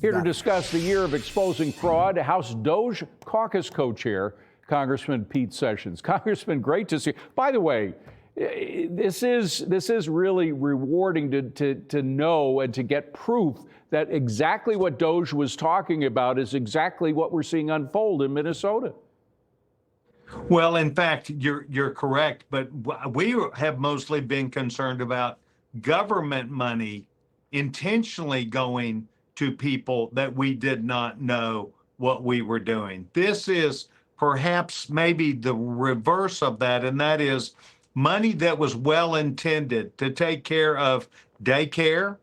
Here to discuss the year of exposing fraud, House Doge Caucus co-chair, Congressman Pete Sessions. Congressman, great to see you. By the way, this is really rewarding to know and to get proof that exactly what Doge was talking about is exactly what we're seeing unfold in Minnesota. Well, in fact, you're correct, but we have mostly been concerned about government money intentionally going to people that we did not know what we were doing. This is perhaps maybe the reverse of that, and that is money that was well intended to take care of daycare,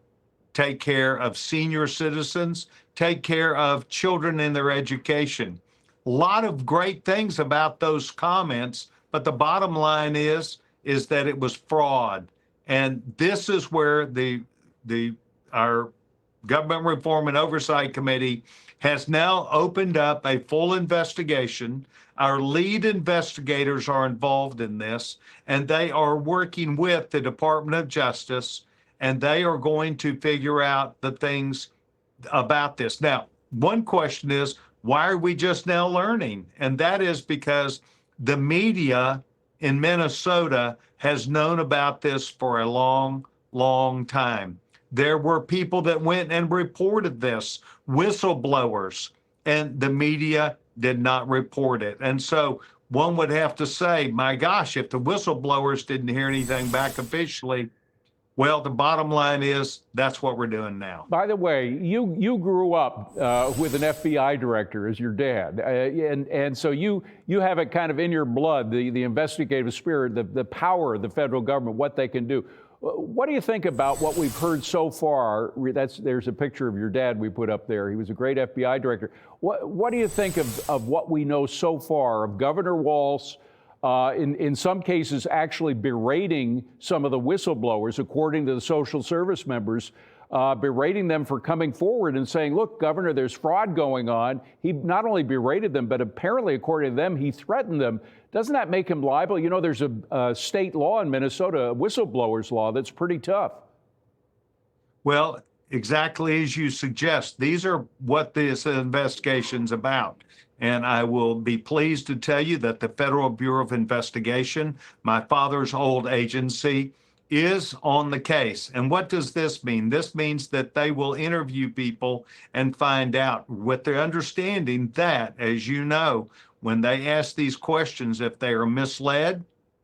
take care of senior citizens, take care of children in their education. A lot of great things about those comments, but the bottom line is that it was fraud. And this is where our Government Reform and Oversight Committee has now opened up a full investigation. Our lead investigators are involved in this, and they are working with the Department of Justice, and they are going to figure out the things about this. Now, one question is, why are we just now learning? And that is because the media in Minnesota has known about this for a long, long time. There were people that went and reported this, whistleblowers, and the media did not report it. And so one would have to say, my gosh, if the whistleblowers didn't hear anything back officially, well, the bottom line is that's what we're doing now. By the way, you grew up with an FBI director as your dad, and so you have it kind of in your blood, the investigative spirit, the power of the federal government, what they can do. What do you think about what we've heard so far? There's a picture of your dad we put up there. He was a great FBI director. What do you think of what we know so far of Governor Walz, in some cases actually berating some of the whistleblowers, according to the social service members, berating them for coming forward and saying, look, Governor, there's fraud going on. He not only berated them, but apparently, according to them, he threatened them. Doesn't that make him liable? You know, there's a state law in Minnesota, a whistleblower's law, that's pretty tough. Well, exactly as you suggest, these are what this investigation's about. And I will be pleased to tell you that the Federal Bureau of Investigation, my father's old agency, is on the case. And what does this mean? This means that they will interview people and find out with the understanding that, as you know, when they ask these questions, if they are misled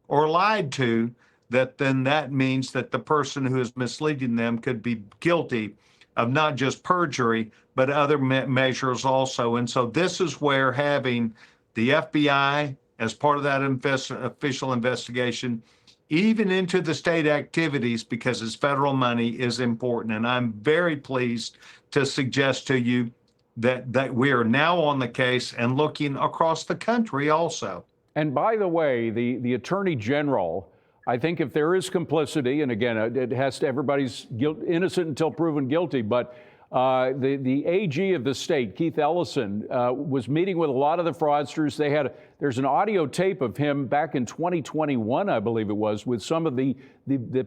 or lied to, then that means that the person who is misleading them could be guilty of not just perjury, but other measures also. And so this is where having the FBI as part of that official investigation, even into the state activities, because it's federal money, is important. And I'm very pleased to suggest to you that we are now on the case and looking across the country also. And by the way, the Attorney General, I think if there is complicity, and again, it has to, everybody's innocent until proven guilty, but the AG of the state, Keith Ellison, was meeting with a lot of the fraudsters. There's an audio tape of him back in 2021, I believe it was, with some of the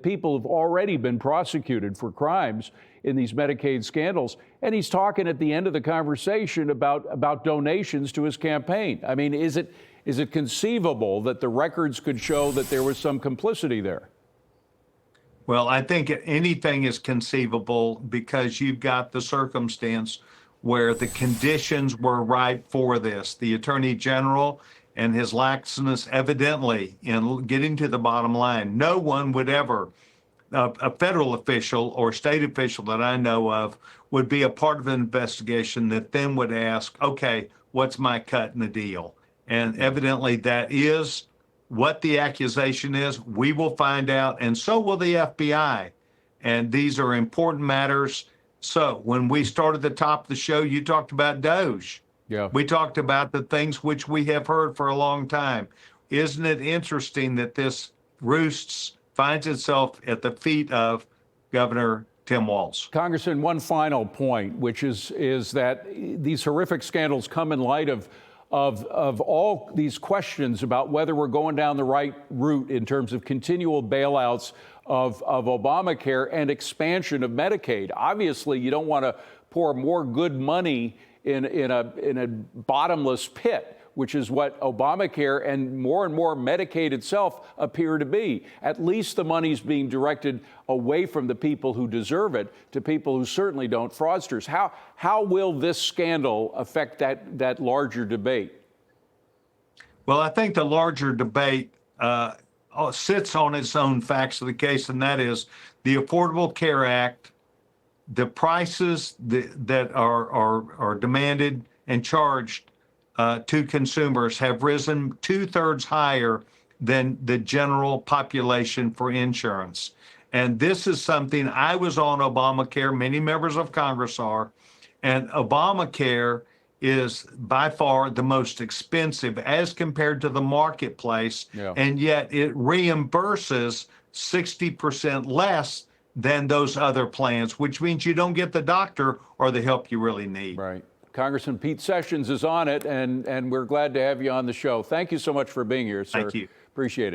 people who've already been prosecuted for crimes in these Medicaid scandals. And he's talking at the end of the conversation about donations to his campaign. I mean, is it conceivable that the records could show that there was some complicity there? Well, I think anything is conceivable because you've got the circumstance where the conditions were right for this. The Attorney General and his laxness, evidently, in getting to the bottom line. No one would ever, a federal official or state official that I know of, would be a part of an investigation that then would ask, okay, what's my cut in the deal? And evidently that is what the accusation is. We will find out, and so will the FBI. And these are important matters. So when we started the top of the show, you talked about Doge. Yeah. We talked about the things which we have heard for a long time. Isn't it interesting that this finds itself at the feet of Governor Tim Walz? Congressman, one final point, which is that these horrific scandals come in light of all these questions about whether we're going down the right route in terms of continual bailouts of Obamacare and expansion of Medicaid. Obviously, you don't want to pour more good money in a bottomless pit, which is what Obamacare and more Medicaid itself appear to be. At least the money's being directed away from the people who deserve it to people who certainly don't, fraudsters. How will this scandal affect that larger debate? Well, I think the larger debate sits on its own facts of the case, and that is the Affordable Care Act, the prices that are demanded and charged to consumers have risen 2/3 higher than the general population for insurance. And this is something I was on Obamacare, many members of Congress are, and Obamacare is by far the most expensive as compared to the marketplace, and yet it reimburses 60% less than those other plans, which means you don't get the doctor or the help you really need. Right. Congressman Pete Sessions is on it, and we're glad to have you on the show. Thank you so much for being here, sir. Thank you. Appreciate it.